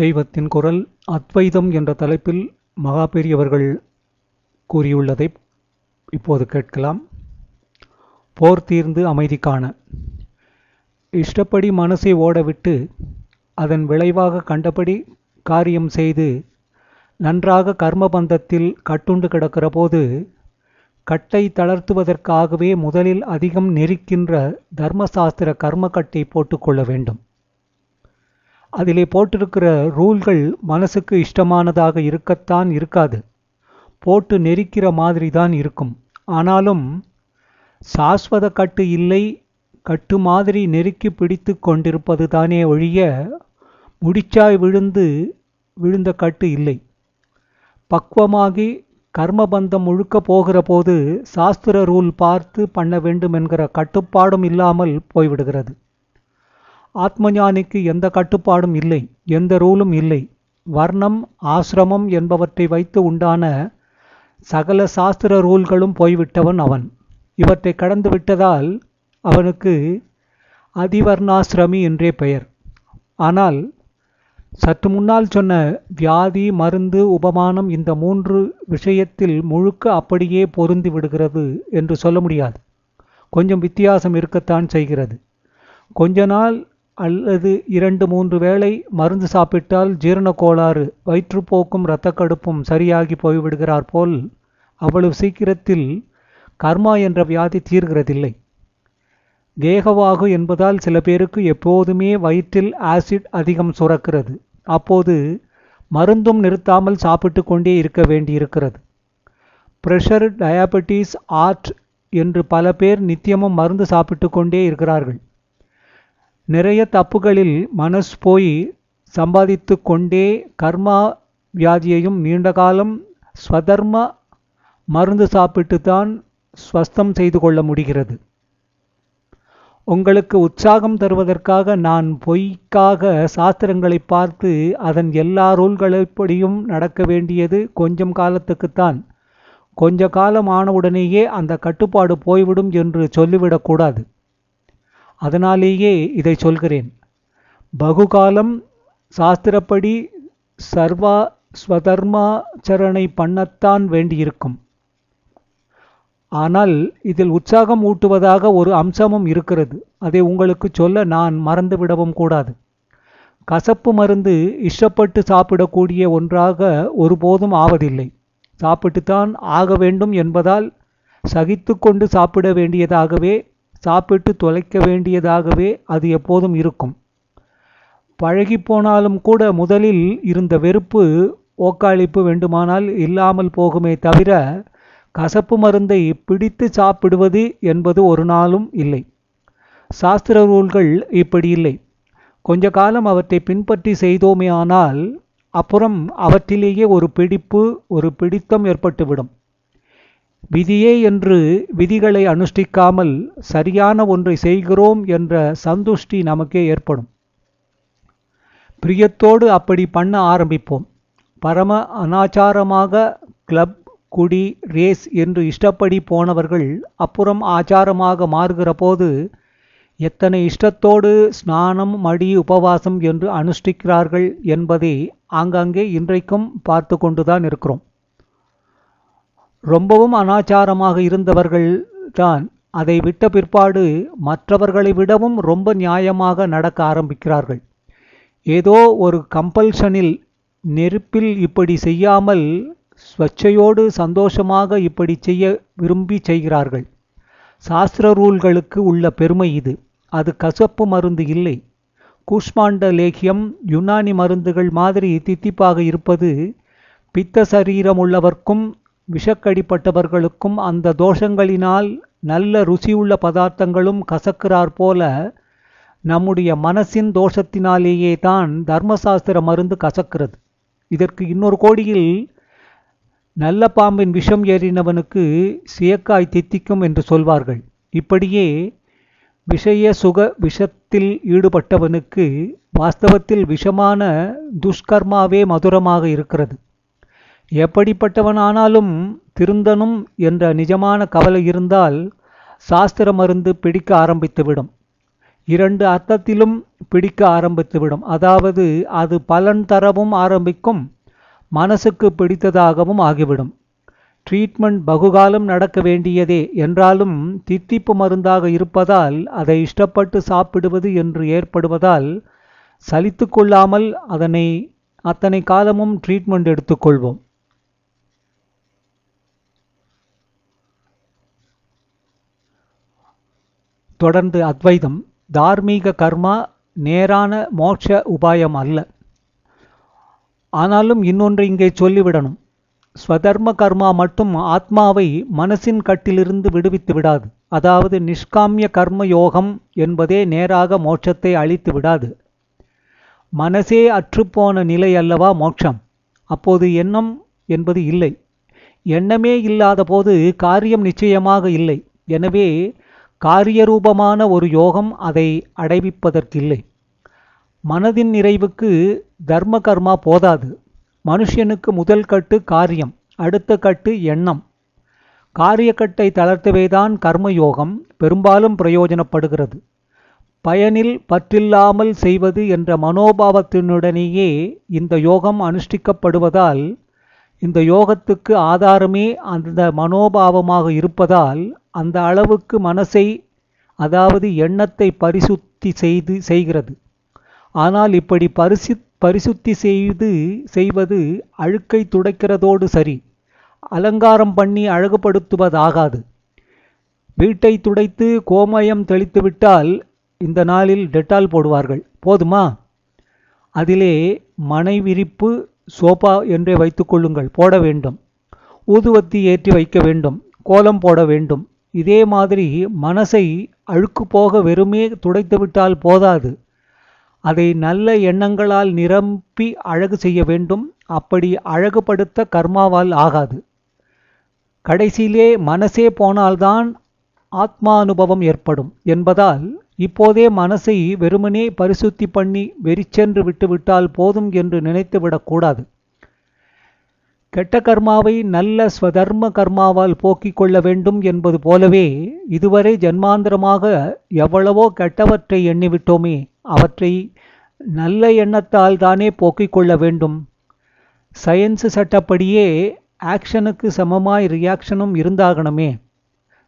தெய்வத்தின் குரல் அத்வைதம் என்ற தலைப்பில் மகா பெரியவர்கள் கூறியுள்ளதை இப்போது கேட்கலாம். போர் தீர்ந்து அமைதி காண. இஷ்டப்படி மனசை ஓடவிட்டு அதன் விளைவாக கண்டபடி காரியம் செய்து நன்றாக கர்மபந்தத்தில் கட்டுண்டு கிடக்கிற போது கட்டை தளர்த்துவதற்காகவே முதலில் அதிகம் நெரிக்கின்ற தர்மசாஸ்திர கர்மக்கட்டை போட்டுக்கொள்ள வேண்டும். அதிலே போட்டிருக்கிற ரூல்கள் மனசுக்கு இஷ்டமானதாக இருக்கத்தான் இருக்காது, போட்டு நெரிக்கிற மாதிரி தான் இருக்கும். ஆனாலும் சாஸ்வத கட்டு இல்லை, கட்டு மாதிரி நெருக்கி பிடித்து கொண்டிருப்பது தானே ஒழிய முடிச்சாய் விழுந்த கட்டு இல்லை. பக்குவமாகி கர்மபந்தம் முழுக்க போகிற போது சாஸ்திர ரூல் பார்த்து பண்ண வேண்டும் என்கிற கட்டுப்பாடும் இல்லாமல் போய்விடுகிறது. ஆத்மஞானிக்கு எந்த கட்டுப்பாடும் இல்லை, எந்த ரூலும் இல்லை. வர்ணம் ஆசிரமம் என்பவற்றை வைத்து உண்டான சகல சாஸ்திர ரூல்களும் போய்விட்டவன் அவன். இவற்றை கடந்து விட்டதால் அவனுக்கு அதிவர்ணாசிரமி என்றே பெயர். ஆனால் சற்று முன்னால் சொன்ன வியாதி, மருந்து, உபமானம் இந்த மூன்று விஷயத்தில் முழுக்க அப்படியே பொருந்தி விடுகிறது என்று சொல்ல முடியாது. கொஞ்சம் வித்தியாசம் இருக்கத்தான் செய்கிறது. கொஞ்ச நாள் அல்லது 2-3 வேளை மருந்து சாப்பிட்டால் ஜீரண கோளாறு, வயிற்றுப்போக்கும் இரத்தக்கடுப்பும் சரியாகி போய்விடுகிறார் போல் அவ்வளவு சீக்கிரத்தில் கர்மா என்ற வியாதி தீர்கிறதில்லை. தேகவாகு என்பதால் சில பேருக்கு எப்போதுமே வயிற்றில் ஆசிட் அதிகம் சுரக்கிறது. அப்போது மருந்தும் நிறுத்தாமல் சாப்பிட்டு கொண்டே இருக்க வேண்டியிருக்கிறது. பிரஷர், டயாபெட்டிஸ், ஆர்ட் என்று பல பேர் நித்தியமும் மருந்து சாப்பிட்டு கொண்டே இருக்கிறார்கள். நிறைய தப்புகளில் மனசு போய் சம்பாதித்து கொண்டே கர்மா வியாதியையும் நீண்ட காலம் ஸ்வதர்ம மருந்து சாப்பிட்டு தான் ஸ்வஸ்தம் செய்து கொள்ள முடிகிறது. உங்களுக்கு உற்சாகம் தருவதற்காக நான் பொய்க்காக சாஸ்திரங்களை பார்த்து அதன் எல்லா ரூல்களைப்படியும் நடக்க வேண்டியது கொஞ்சம் காலத்துக்குத்தான், கொஞ்ச காலம் ஆனவுடனேயே அந்த கட்டுப்பாடு போய்விடும் என்று சொல்லிவிடக்கூடாது. அதனாலேயே இதை சொல்கிறேன். பகுகாலம் சாஸ்திரப்படி சர்வா ஸ்வதர்மாச்சரணை பண்ணத்தான் வேண்டியிருக்கும். ஆனால் இதில் உற்சாகம் ஊட்டுவதாக ஒரு அம்சமும் இருக்கிறது. அதை உங்களுக்கு சொல்ல நான் மறந்துவிடவும் கூடாது. கசப்பு மருந்து இஷ்டப்பட்டு சாப்பிடக்கூடிய ஒன்றாக ஒருபோதும் ஆவதில்லை. சாப்பிட்டுத்தான் ஆக வேண்டும் என்பதால் சகித்து கொண்டு சாப்பிட வேண்டியதாகவே, சாப்பிட்டு தொலைக்க வேண்டியதாகவே அது எப்போதும் இருக்கும். பழகி போனாலும் கூட முதலில் இருந்த வெறுப்பு, ஓக்காளிப்பு வேண்டுமானால் இல்லாமல் போகுமே தவிர கசப்பு மருந்தை பிடித்து சாப்பிடுவது என்பது ஒரு நாளும் இல்லை. சாஸ்திர ரூல்கள் இப்படி இல்லை. கொஞ்ச காலம் அவற்றை பின்பற்றி செய்தோமே ஆனால் அப்புறம் அவற்றிலேயே ஒரு பிடிப்பு, ஒரு பிடித்தம் ஏற்பட்டுவிடும். விதியே என்று விதிகளை அனுஷ்டிக்காமல் சரியான ஒன்றை செய்கிறோம் என்ற சந்துஷ்டி நமக்கே ஏற்படும். பிரியத்தோடு அப்படி பண்ண ஆரம்பிப்போம். பரம அனாச்சாரமாக கிளப், குடி, ரேஸ் என்று இஷ்டப்படி போனவர்கள் அப்புறம் ஆச்சாரமாக மாறுகிற போது எத்தனை இஷ்டத்தோடு ஸ்நானம், மடி, உபவாசம் என்று அனுஷ்டிக்கிறார்கள் என்பதை ஆங்காங்கே இன்றைக்கும் பார்த்து கொண்டுதான் இருக்கிறோம். ரொம்பவும் அனாச்சாரமாக இருந்தவர்கள் தான் அதை விட்ட பிற்பாடு மற்றவர்களை விடவும் ரொம்ப நியாயமாக நடக்க ஆரம்பிக்கிறார்கள். ஏதோ ஒரு கம்பல்ஷனில், நெருப்பில் இப்படி செய்யாமல் ஸ்வச்சையோடு சந்தோஷமாக இப்படி செய்ய விரும்பி செய்கிறார்கள். சாஸ்திர ரூல்களுக்கு உள்ள பெருமை இது. அது கசப்பு மருந்து இல்லை. கூஷ்மாண்ட லேகியம், யுனானி மருந்துகள் மாதிரி தித்திப்பாக இருப்பது பித்த சரீரம் உள்ளவர்க்கும் விஷக்கடிப்பட்டவர்களுக்கும் அந்த தோஷங்களினால் நல்ல ருசியுள்ள பதார்த்தங்களும் கசக்கிறார் போல நம்முடைய மனசின் தோஷத்தினாலேயே தான் தர்மசாஸ்திர மருந்து கசக்கிறது. இதற்கு இன்னொரு கோடியில் நல்ல பாம்பின் விஷம் ஏறினவனுக்கு சியக்காய் தித்திக்கும் என்று சொல்வார்கள். இப்படியே விஷய சுக விஷத்தில் ஈடுபட்டவனுக்கு வாஸ்தவத்தில் விஷமான துஷ்கர்மாவே மதுரமாக இருக்கிறது. எப்படிப்பட்டவனானாலும் திருந்தனும் என்ற நிஜமான கவலை இருந்தால் சாஸ்திர மருந்து பிடிக்க ஆரம்பித்துவிடும். இரண்டு அர்த்தத்திலும் பிடிக்க ஆரம்பித்துவிடும். அதாவது அது பலன் தரவும் ஆரம்பிக்கும், மனசுக்கு பிடித்ததாகவும் ஆகிவிடும். ட்ரீட்மெண்ட் பகுகாலம் நடக்க வேண்டியதே என்றாலும் தித்திப்பு மருந்தாக இருப்பதால் அதை இஷ்டப்பட்டு சாப்பிடுவது என்று ஏற்படுவதால் சலித்து கொள்ளாமல் அத்தனை காலமும் ட்ரீட்மெண்ட் எடுத்துக்கொள்வோம். தொடர்ந்து அத்வைதம், தார்மீக கர்மா நேரான மோட்ச உபாயம் அல்ல. ஆனாலும் இன்னொன்று இங்கே சொல்லிவிடணும். ஸ்வதர்ம கர்மா மட்டும் ஆத்மாவை மனசின் கட்டிலிருந்து விடுவித்து விடாது. அதாவது நிஷ்காமிய கர்ம யோகம் என்பதே நேராக மோட்சத்தை அளித்து விடாது. மனசே அற்றுப்போன நிலை அல்லவா மோட்சம். அப்போது எண்ணம் என்பது இல்லை. எண்ணமே இல்லாத போது காரியம் நிச்சயமாக இல்லை. எனவே காரியரூபமான ஒரு யோகம் அதை அடைவிப்பதற்கில்லை. மனதின் நிறைவுக்கு தர்ம கர்மா போதாது. மனுஷனுக்கு முதல் கட்டு காரியம், அடுத்த கட்டு எண்ணம். காரியக்கட்டை தளர்த்தவேதான் கர்மயோகம் பெரும்பாலும் பிரயோஜனப்படுகிறது. பயனில் பற்றில்லாமல் செய்வது என்ற மனோபாவத்தினுடனேயே இந்த யோகம் அனுஷ்டிக்கப்படுவதால், இந்த யோகத்துக்கு ஆதாரமே அந்த மனோபாவமாக இருப்பதால் அந்த அளவுக்கு மனசை, அதாவது எண்ணத்தை பரிசுத்தி செய்கிறது. ஆனால் இப்படி பரிசுத்தி செய்வது அழுக்கை துடைக்கிறதோடு சரி, அலங்காரம் பண்ணி அழகுபடுத்துவதாகாது. வீட்டை துடைத்து கோமயம் தெளித்துவிட்டால் இந்த நாளில் டெட்டால் போடுவார்கள், போதுமா? அதிலே மனை விரிப்பு சோபா என்றே வைத்துக்கொள்ளுங்கள், போட வேண்டும். ஊதுவத்தி ஏற்றி வைக்க வேண்டும், கோலம் போட வேண்டும். இதே மாதிரி மனசை அழுக்கு போக வெறுமே துடைத்துவிட்டால் போதாது, அதை நல்ல எண்ணங்களால் நிரம்பி அழகு செய்ய வேண்டும். அப்படி அழகுபடுத்த கர்மாவால் ஆகாது. கடைசியிலே மனசே போனால்தான் ஆத்மானுபவம் ஏற்படும் என்பதால் இப்போதே மனசை வெறுமனே பரிசுத்தி பண்ணி வெறிச்சென்று விட்டுவிட்டால் போதும் என்று நினைத்துவிடக்கூடாது. கெட்ட கர்மாவை நல்ல ஸ்வதர்ம கர்மாவால் போக்கிக் கொள்ள வேண்டும் என்பது போலவே இதுவரை ஜன்மாந்திரமாக எவ்வளவோ கெட்டவற்றை எண்ணிவிட்டோமே, அவற்றை நல்ல எண்ணத்தால் தானே போக்கிக் கொள்ள வேண்டும். சயின்ஸ் சட்டப்படியே ஆக்ஷனுக்கு சமமாய் ரியாக்ஷனும் இருந்தாகணுமே,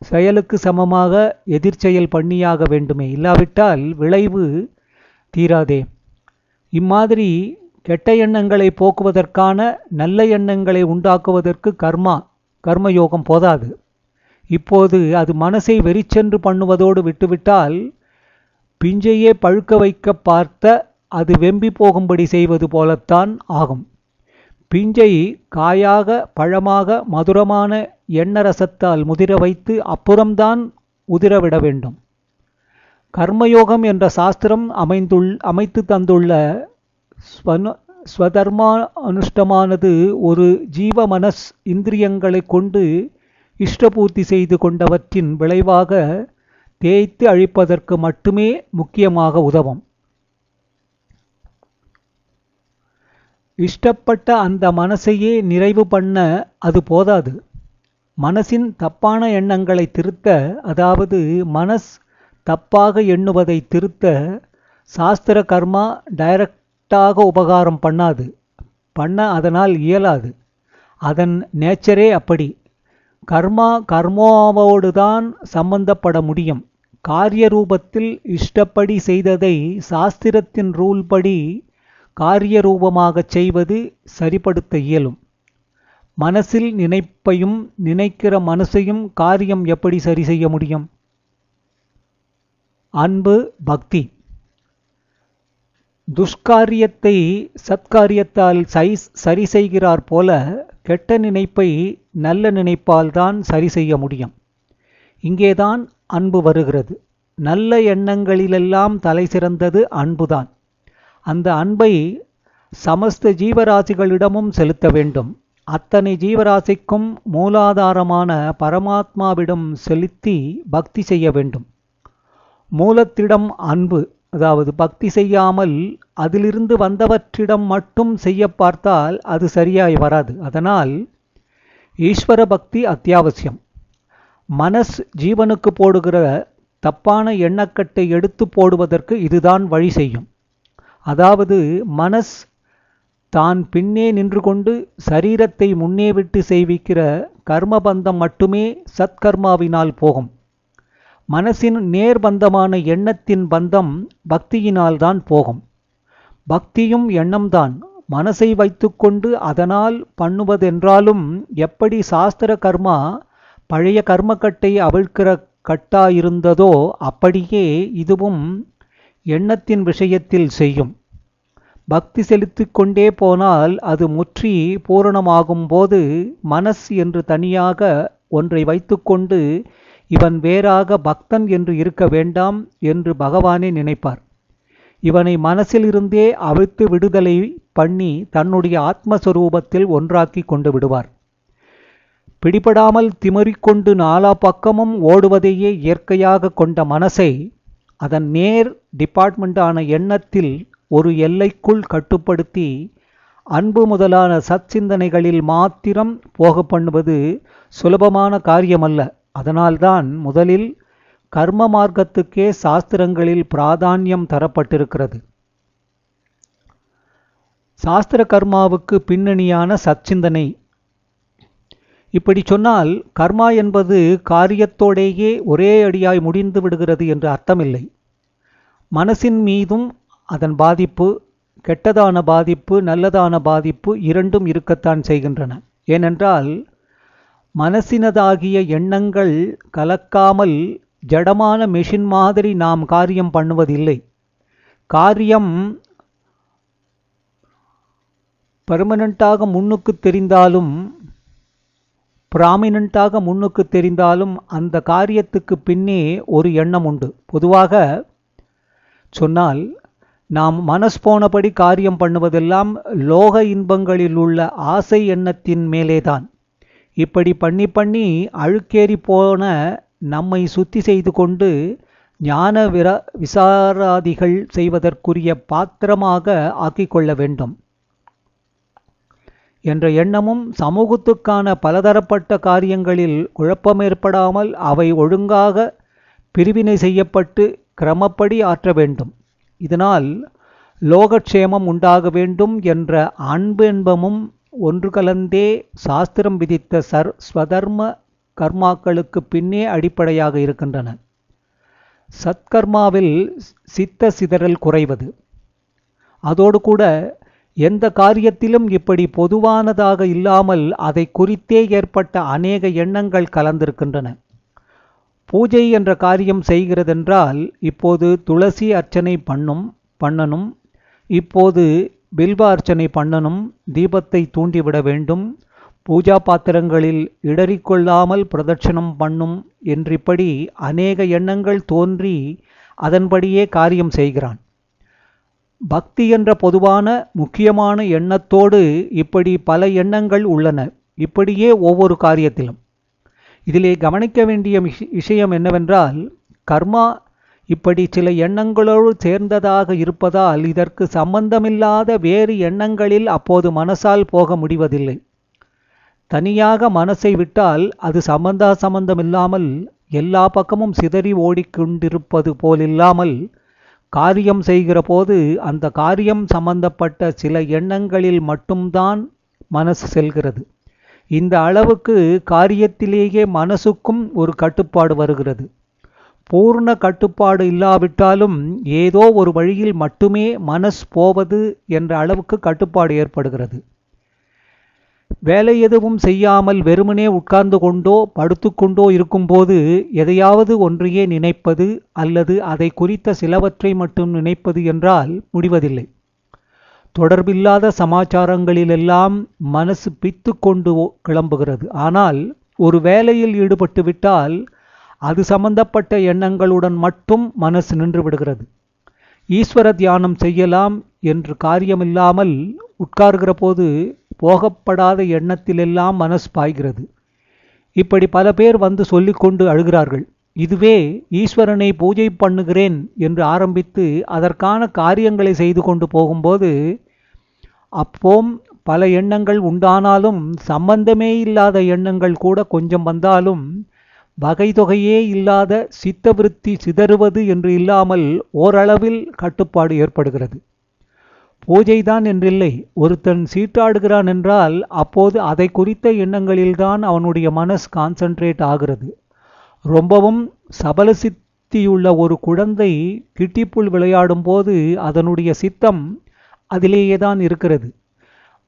செயலுக்கு சமமாக எதிர்ச்செயல் பண்ணியாக வேண்டுமே, இல்லாவிட்டால் விளைவு தீராதே. இம்மாதிரி கெட்ட எண்ணங்களை போக்குவதற்கான நல்ல எண்ணங்களை உண்டாக்குவதற்கு கர்மயோகம் போதாது. இப்போது அது மனசை வெறிச்சென்று பண்ணுவதோடு விட்டுவிட்டால் பிஞ்சையே பழுக்க வைக்க பார்த்த அது வெம்பி போகும்படி செய்வது போலத்தான் ஆகும். பிஞ்சை காயாக பழமாக மதுரமான எண்ணரசத்தால் முதிர வைத்து அப்புறம்தான் உதிரவிட வேண்டும். கர்மயோகம் என்ற சாஸ்திரம் அமைத்து தந்துள்ள ஸ்வதர்மா அனுஷ்டமானது ஒரு ஜீவ மனஸ் இந்திரியங்களை கொண்டு இஷ்டபூர்த்தி செய்து கொண்டவற்றின் விளைவாக தேய்த்து அழிப்பதற்கு மட்டுமே முக்கியமாக உதவும். இஷ்டப்பட்ட அந்த மனசையே நிறைவு பண்ண அது போதாது. மனசின் தப்பான எண்ணங்களை திருத்த, அதாவது மனஸ் தப்பாக எண்ணுவதை திருத்த சாஸ்திர கர்மா டைரக்டாக உபகாரம் பண்ண அதனால் இயலாது. அதன் நேச்சரே அப்படி. கர்மாவோடுதான் சம்பந்தப்பட முடியும். காரிய ரூபத்தில் இஷ்டப்படி செய்ததை சாஸ்திரத்தின் ரூல் படி காரிய ரூபமாகச் செய்வது சரிப்படுத்த இயலும். மனசில் நினைப்பையும் நினைக்கிற மனசையும் காரியம் எப்படி சரி செய்ய முடியும்? அன்பு, பக்தி. துஷ்காரியத்தை சத்காரியத்தால் சரி செய்கிறார் போல கெட்ட நினைப்பை நல்ல நினைப்பால் தான் சரி செய்ய முடியும். இங்கேதான் அன்பு வருகிறது. நல்ல எண்ணங்களிலெல்லாம் தலை சிறந்தது அன்புதான். அந்த அன்பை சமஸ்த ஜீவராசிகளிடமும் செலுத்த வேண்டும். அத்தனை ஜீவராசிக்கும் மூலாதாரமான பரமாத்மாவிடம் செலுத்தி பக்தி செய்ய வேண்டும். மூலத்திடம் அன்பு, அதாவது பக்தி செய்யாமல் அதிலிருந்து வந்தவற்றிடம் மட்டும் செய்ய பார்த்தால் அது சரியாய் வராது. அதனால் ஈஸ்வர பக்தி அத்தியாவசியம். மனஸ் ஜீவனுக்கு போடுகிற தப்பான எண்ணக்கட்டை எடுத்து போடுவதற்கு இதுதான் வழி செய்யும். அதாவது மனஸ் தான் பின்னே நின்று கொண்டு சரீரத்தை முன்னே விட்டு செய்விக்கிற கர்மபந்தம் மட்டுமே சத்கர்மாவினால் போகும். மனசின் நேர்பந்தமான எண்ணத்தின் பந்தம் பக்தியினால்தான் போகும். பக்தியும் எண்ணம்தான். மனசை வைத்துக்கொண்டு அதனால் பண்ணுவதென்றாலும் எப்படி சாஸ்திர கர்மா பழைய கர்மக்கட்டை அவிழ்க்கிற கட்டாயிருந்ததோ அப்படியே இதுவும் எண்ணத்தின் விஷயத்தில் செய்யும். பக்தி செலுத்தி கொண்டே போனால் அது முற்றி பூரணமாகும் போது மனஸ் என்று தனியாக ஒன்றை வைத்துக்கொண்டு இவன் வேறாக பக்தன் என்று இருக்க வேண்டாம் என்று பகவானே நினைப்பார். இவனை மனசிலிருந்தே அவிழ்த்து விடுதலை பண்ணி தன்னுடைய ஆத்மஸ்வரூபத்தில் ஒன்றாக்கி கொண்டு விடுவார். பிடிபடாமல் திமிரிக்கொண்டு நாலா பக்கமும் ஓடுவதையே இயற்கையாக கொண்ட மனசை அதன் நேர் டிபார்ட்மெண்டான எண்ணத்தில் ஒரு எல்லைக்குள் கட்டுப்படுத்தி அன்பு முதலான சச்சிந்தனைகளில் மாத்திரம் போக பண்ணுவது சுலபமான காரியமல்ல. அதனால்தான் முதலில் கர்ம மார்க்கத்துக்கே சாஸ்திரங்களில் பிராதானியம் தரப்பட்டிருக்கிறது. சாஸ்திர கர்மாவுக்கு பின்னணியான சச்சிந்தனை. இப்படி சொன்னால் கர்மா என்பது காரியத்தோடேயே ஒரே அடியாய் முடிந்து விடுகிறது என்று அர்த்தமில்லை. மனசின் மீதும் அதன் பாதிப்பு, கெட்டதான பாதிப்பு, நல்லதான பாதிப்பு இரண்டும் இருக்கத்தான் செய்கின்றன. ஏனென்றால் மனசினதாகிய எண்ணங்கள் கலக்காமல் ஜடமான மெஷின் மாதிரி நாம் காரியம் பண்ணுவதில்லை. காரியம் பெர்மனண்டாக முன்னுக்கு தெரிந்தாலும் பிராமினண்டாக முன்னுக்கு தெரிந்தாலும் அந்த காரியத்துக்கு பின்னே ஒரு எண்ணம் உண்டு. பொதுவாக சொன்னால் நாம் மனஸ் போனபடி காரியம் பண்ணுவதெல்லாம் லோக இன்பங்களில் உள்ள ஆசை எண்ணத்தின் மேலேதான். இப்படி பண்ணி பண்ணி அழுக்கேறி போன நம்மை சுத்தி செய்து கொண்டு ஞான விசாராதிகள் செய்வதற்குரிய பாத்திரமாக ஆக்கிக்கொள்ள வேண்டும் என்ற எண்ணமும் சமூகத்துக்கான பலதரப்பட்ட காரியங்களில் குழப்பம் ஏற்படாமல் அவை ஒழுங்காக பிரிவினை செய்யப்பட்டு கிரமப்படி ஆற்ற வேண்டும். இதனால் லோகக்ஷேமம் உண்டாக வேண்டும் என்ற அன்பு என்பமும் ஒன்று கலந்தே சாஸ்திரம் விதித்த ஸ்வதர்ம கர்மாக்களுக்கு பின்னே அடிப்படையாக இருக்கின்றன. சத்கர்மாவில் சித்த சிதறல் குறைவது. அதோடு கூட எந்த காரியத்திலும் இப்படி பொதுவானதாக இல்லாமல் அதை குறித்தே ஏற்பட்ட அநேக எண்ணங்கள் கலந்திருக்கின்றன. பூஜை என்ற காரியம் செய்கிறதென்றால் இப்போது துளசி அர்ச்சனை பண்ணணும், இப்போது பில்வ அர்ச்சனை பண்ணணும், தீபத்தை தூண்டிவிட வேண்டும், பூஜா பாத்திரங்களில் இடறிக்கொள்ளாமல் பிரதட்சணம் பண்ணும் என்றிப்படி அநேக எண்ணங்கள் தோன்றி அதன்படியே காரியம் செய்கிறான். பக்தி என்ற பொதுவான முக்கியமான எண்ணத்தோடு இப்படி பல எண்ணங்கள் உள்ளன. இப்படியே ஒவ்வொரு காரியத்திலும். இதிலே கவனிக்க வேண்டிய விஷயம் என்னவென்றால், கர்மா இப்படி சில எண்ணங்களோடு சேர்ந்ததாக இருப்பதால் இதற்கு சம்பந்தமில்லாத வேறு எண்ணங்களில் அப்போது மனசால் போக முடிவதில்லை. தனியாக மனசை விட்டால் அது சம்பந்தமில்லாமல் எல்லா பக்கமும் சிதறி ஓடிக்கொண்டிருப்பது போலில்லாமல் காரியம் செய்கிற போது அந்த காரியம் சம்பந்தப்பட்ட சில எண்ணங்களில் மட்டும்தான் மனசு செல்கிறது. இந்த அளவுக்கு காரியத்திலேயே மனசுக்கும் ஒரு கட்டுப்பாடு வருகிறது. பூர்ண கட்டுப்பாடு இல்லாவிட்டாலும் ஏதோ ஒரு வழியில் மட்டுமே மனஸ் போவது என்ற அளவுக்கு கட்டுப்பாடு ஏற்படுகிறது. வேலை எதுவும் செய்யாமல் வெறுமனே உட்கார்ந்து கொண்டோ படுத்துக்கொண்டோ இருக்கும்போது எதையாவது ஒன்றையே நினைப்பது அல்லது அதை குறித்த சிலவற்றை மட்டும் நினைப்பது என்றால் முடிவதில்லை. தொடர்பில்லாத சமாச்சாரங்களிலெல்லாம் மனசு பித்து கொண்டு கிளம்புகிறது. ஆனால் ஒரு வேலையில் ஈடுபட்டு விட்டால் அது சம்பந்தப்பட்ட எண்ணங்களுடன் மட்டும் மனசு நின்று விடுகிறது. ஈஸ்வர தியானம் செய்யலாம் என்று காரியமில்லாமல் உட்கார்கிற போது போகப்படாத எண்ணத்திலெல்லாம் மனசு பாய்கிறது. இப்படி பல பேர் வந்து சொல்லிக்கொண்டு அழுகிறார்கள். இதுவே ஈஸ்வரனை பூஜை பண்ணுகிறேன் என்று ஆரம்பித்து அதற்கான காரியங்களை செய்து கொண்டு போகும்போது அப்போம் பல எண்ணங்கள் உண்டானாலும் சம்பந்தமே இல்லாத எண்ணங்கள் கூட கொஞ்சம் வந்தாலும் வகை தொகையே இல்லாத சித்தவிருத்தி சிதறுவது என்று இல்லாமல் ஓரளவில் கட்டுப்பாடு ஏற்படுகிறது. பூஜைதான் என்றில்லை. ஒருத்தன் சீட்டாடுகிறான் என்றால் அப்போது அதை குறித்த எண்ணங்களில்தான் அவனுடைய மனஸ் கான்சென்ட்ரேட் ஆகிறது. ரொம்பவும் சபல சித்தியுள்ள ஒரு குழந்தை கிட்டிப்புள் விளையாடும் போது அதனுடைய சித்தம் அதிலேயேதான் இருக்கிறது.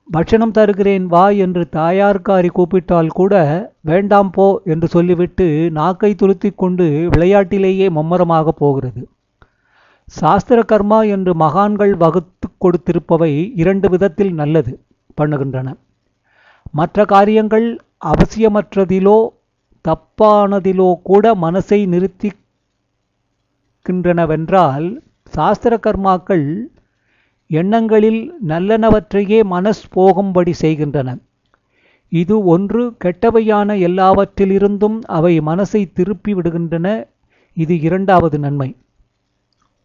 பட்சணம் தருகிறேன் வா என்று தாயார்காரி கூப்பிட்டால் கூட வேண்டாம் போ என்று சொல்லிவிட்டு நாக்கை துளுத்தி கொண்டு விளையாட்டிலேயே மும்மரமாக போகிறது. சாஸ்திர கர்மா என்று மகான்கள் வகுத்து கொடுத்திருப்பவை இரண்டு விதத்தில் நல்லது பண்ணுகின்றன. மற்ற காரியங்கள் அவசியமற்றதிலோ தப்பானதிலோ கூட மனசை நிறுத்திக்கின்றனவென்றால் சாஸ்திர கர்மாக்கள் எண்ணங்களில் நல்லனவற்றையே மனஸ் போகும்படி செய்கின்றன. இது ஒன்று. கெட்டவையான எல்லாவற்றிலிருந்தும் அவை மனசை திருப்பி விடுகின்றன. இது இரண்டாவது நன்மை.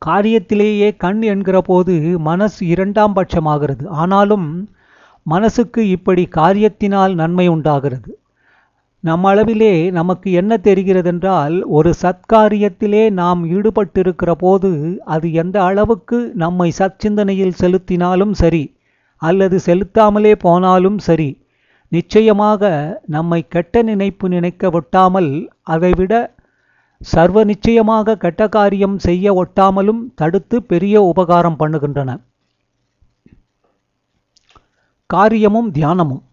காரியத்திலேயே கண் என்கிற போது மனசு இரண்டாம் பட்சமாகிறது. ஆனாலும் மனசுக்கு இப்படி காரியத்தினால் நன்மை உண்டாகிறது. நம்மளவிலே நமக்கு என்ன தெரிகிறதென்றால், ஒரு சத்காரியத்திலே நாம் ஈடுபட்டிருக்கிற போது அது எந்த அளவுக்கு நம்மை சச்சிந்தனையில் செலுத்தினாலும் சரி அல்லது செலுத்தாமலே போனாலும் சரி, நிச்சயமாக நம்மை கெட்ட நினைப்பு நினைக்க ஒட்டாமல், அதைவிட சர்வ நிச்சயமாக கெட்ட காரியம் செய்ய ஒட்டாமலும் தடுத்து பெரிய உபகாரம் பண்ணுகின்றன. காரியமும் தியானமும்.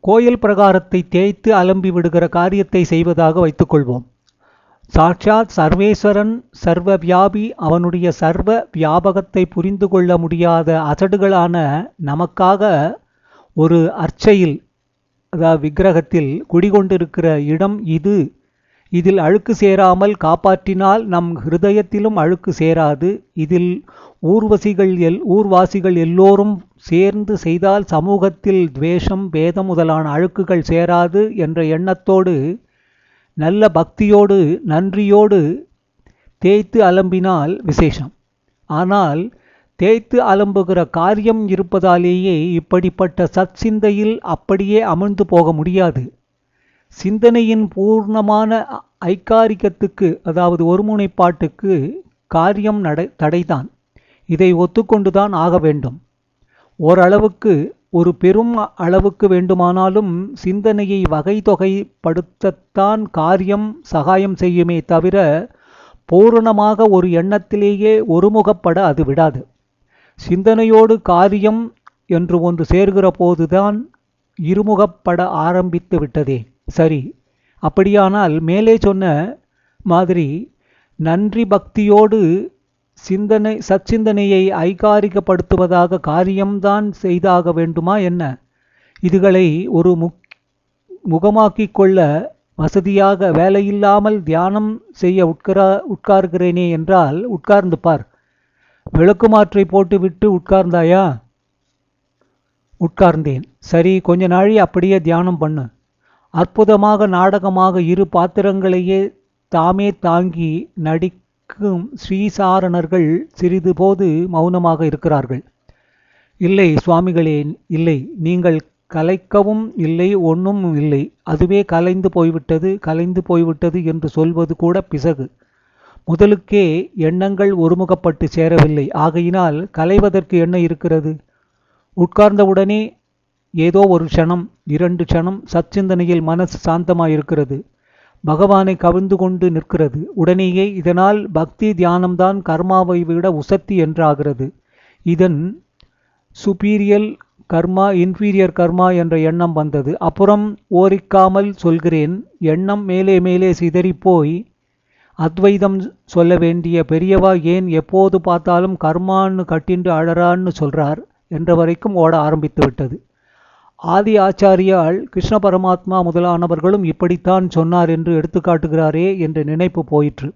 கோயில் பிரகாரத்தை தேய்த்து அலம்பி விடுகிற காரியத்தை செய்வதாக வைத்துக்கொள்வோம். சாட்சாத் சர்வேஸ்வரன் சர்வ வியாபி அவனுடைய சர்வ வியாபகத்தை புரிந்து கொள்ள முடியாத அசடுகளான நமக்காக ஒரு அர்ச்சையில், அதாவது விக்கிரகத்தில் குடிகொண்டிருக்கிற இடம் இது. இதில் அழுக்கு சேராமல் காப்பாற்றினால் நம் ஹிருதயத்திலும் அழுக்கு சேராது. இதில் ஊர்வாசிகள் எல்லோரும் சேர்ந்து செய்தால் சமூகத்தில் துவேஷம் பேதம் முதலான அழுக்குகள் சேராது என்ற எண்ணத்தோடு நல்ல பக்தியோடு நன்றியோடு தேய்த்து அலம்பினால் விசேஷம். ஆனால் தேய்த்து அலம்புகிற காரியம் இருப்பதாலேயே இப்படிப்பட்ட சத் சிந்தையில் அப்படியே அமிழ்ந்து போக முடியாது. சிந்தனையின் பூர்ணமான ஐக்காரிகத்துக்கு, அதாவது ஒருமுனைப்பாட்டுக்கு காரியம் தடைதான். இதை ஒத்துக்கொண்டுதான் ஆக வேண்டும். ஓரளவுக்கு, ஒரு பெரும் அளவுக்கு வேண்டுமானாலும் சிந்தனையை வகை தொகைப்படுத்தத்தான் காரியம் சகாயம் செய்யுமே தவிர பூரணமாக ஒரு எண்ணத்திலேயே ஒருமுகப்பட அது விடாது. சிந்தனையோடு காரியம் என்று ஒன்று சேர்கிற போதுதான் இருமுகப்பட ஆரம்பித்து விட்டதே. சரி, அப்படியானால் மேலே சொன்ன மாதிரி நன்றி பக்தியோடு சச்சிந்தனையை ஐகாரிகப்படுத்துவதாக காரியம்தான் செய்தாக வேண்டுமா என்ன? இதுகளை ஒரு முகமாக்கிக் கொள்ள வசதியாக வேலையில்லாமல் தியானம் செய்ய உட்கார்கிறேனே என்றால் உட்கார்ந்து பார். விளக்குமாற்றை போட்டுவிட்டு உட்கார்ந்தாயா? உட்கார்ந்தேன். சரி, கொஞ்ச நாழி அப்படியே தியானம் பண்ணு. அற்புதமாக நாடகமாக இரு பாத்திரங்களையே தாமே தாங்கி நடிக்கும் ஸ்ரீசாரணர்கள் சிறிது போது மௌனமாக இருக்கிறார்கள். இல்லை சுவாமிகளே, இல்லை, நீங்கள் கலைக்கவும் இல்லை, ஒன்றும் இல்லை, அதுவே கலைந்து போய்விட்டது என்று சொல்வது கூட பிசகு. முதலுக்கே எண்ணங்கள் ஒருமுகப்பட்டு சேரவில்லை. ஆகையினால் கலைவதற்கு என்ன இருக்கிறது? உட்கார்ந்தவுடனே ஏதோ ஒரு க்ஷணம் 2 க்ஷணம் சச்சிந்தனையில் மனசு சாந்தமாயிருக்கிறது. பகவானை கவிழ்ந்து கொண்டு நிற்கிறது. உடனேயே இதனால் பக்தி தியானம்தான் கர்மாவை விட உசத்தி என்றாகிறது. இதன் சுப்பீரியல் கர்மா இன்ஃபீரியர் கர்மா என்ற எண்ணம் வந்தது. அப்புறம் ஓரிக்காமல் சொல்கிறேன், எண்ணம் மேலே மேலே சிதறிப்போய் அத்வைதம் சொல்ல வேண்டிய பெரியவா ஏன் எப்போது பார்த்தாலும் கர்மான்னு கட்டின்று அழறான்னு சொல்றார் என்ற வரைக்கும் ஓட ஆரம்பித்து விட்டது. ஆதி ஆச்சாரியால் கிருஷ்ண பரமாத்மா முதலானவர்களும் இப்படித்தான் சொன்னார் என்று எடுத்துக்காட்டுகிறாரே என்ற நினைப்பு போயிற்று.